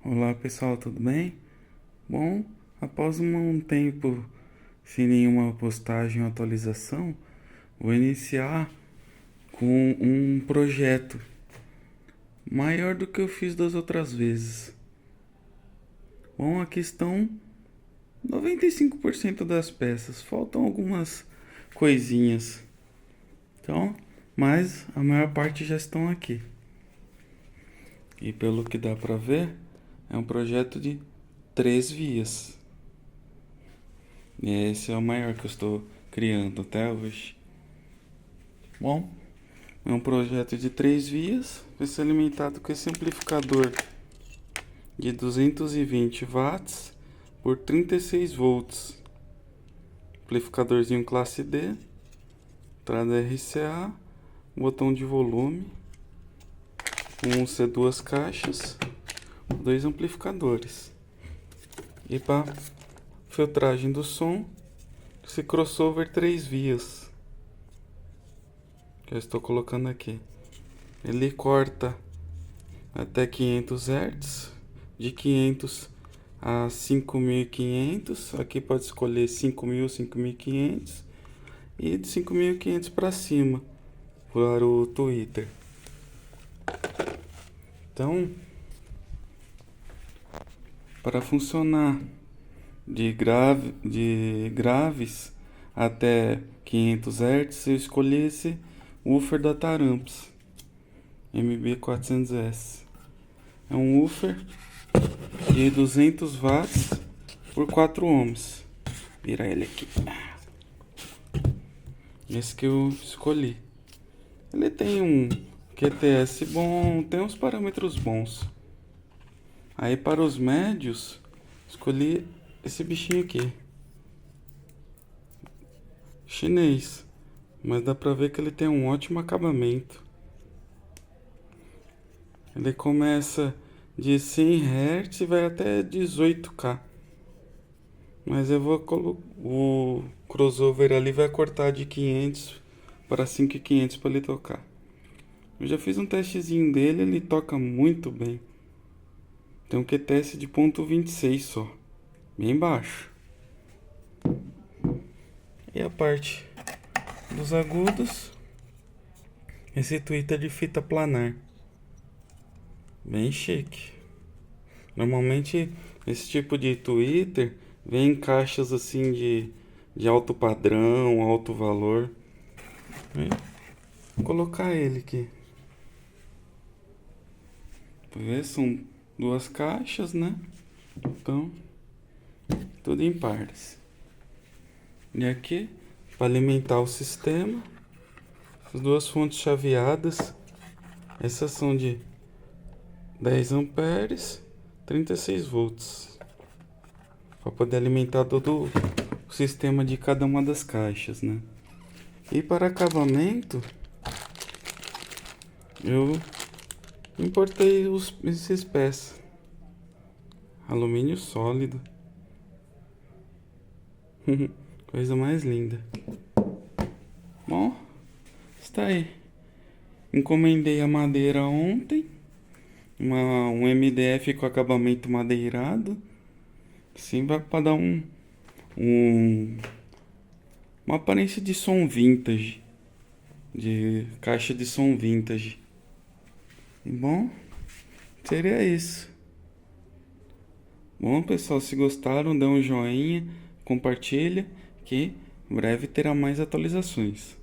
Olá pessoal, tudo bem? Bom, após um tempo sem nenhuma postagem ou atualização, vou iniciar com um projeto maior do que eu fiz das outras vezes. Bom, aqui estão 95% das peças, faltam algumas coisinhas, então, mas a maior parte já estão aqui. E pelo que dá pra ver, é um projeto de 3 vias. E esse é o maior que eu estou criando até hoje. Bom, é um projeto de 3 vias. Vai ser alimentado com esse amplificador de 220 watts por 36 volts. Amplificadorzinho classe D, entrada RCA, botão de volume, um C2 caixas, 2 amplificadores. E para filtragem do som, esse crossover 3 vias que eu estou colocando aqui. Ele corta até 500 Hz, de 500 a 5500. Aqui pode escolher 5000, 5500 e de 5500 para cima para o Twitter. Então, para funcionar de graves até 500 Hz, eu escolhi esse woofer da Taramps MB400S. É um woofer de 200 watts por 4 ohms. Vira ele aqui. Esse que eu escolhi. Ele tem um QTS bom, tem uns parâmetros bons. Aí para os médios, escolhi esse bichinho aqui. Chinês. Mas dá pra ver que ele tem um ótimo acabamento. Ele começa de 100 Hz e vai até 18K. Mas eu vou o crossover ali vai cortar de 500 para 5500 para ele tocar. Eu já fiz um testezinho dele, ele toca muito bem. Tem um QTS de 0.26 só, bem baixo. E a parte dos agudos, esse tweeter de fita planar, bem chique. Normalmente esse tipo de tweeter vem em caixas assim de alto padrão, alto valor. Vou colocar ele aqui. Pra ver, são 2 caixas, né? Então, tudo em pares. E aqui, para alimentar o sistema, as 2 fontes chaveadas. Essas são de 10 amperes, 36 volts. Para poder alimentar todo o sistema de cada uma das caixas, né? E para acabamento, eu importei esses pés. Alumínio sólido. Coisa mais linda. Bom, está aí. Encomendei a madeira ontem. Um MDF com acabamento madeirado. Assim vai para dar uma aparência de som vintage. De caixa de som vintage. E bom, seria isso. Bom, pessoal, se gostaram, dê um joinha, compartilha, que em breve terá mais atualizações.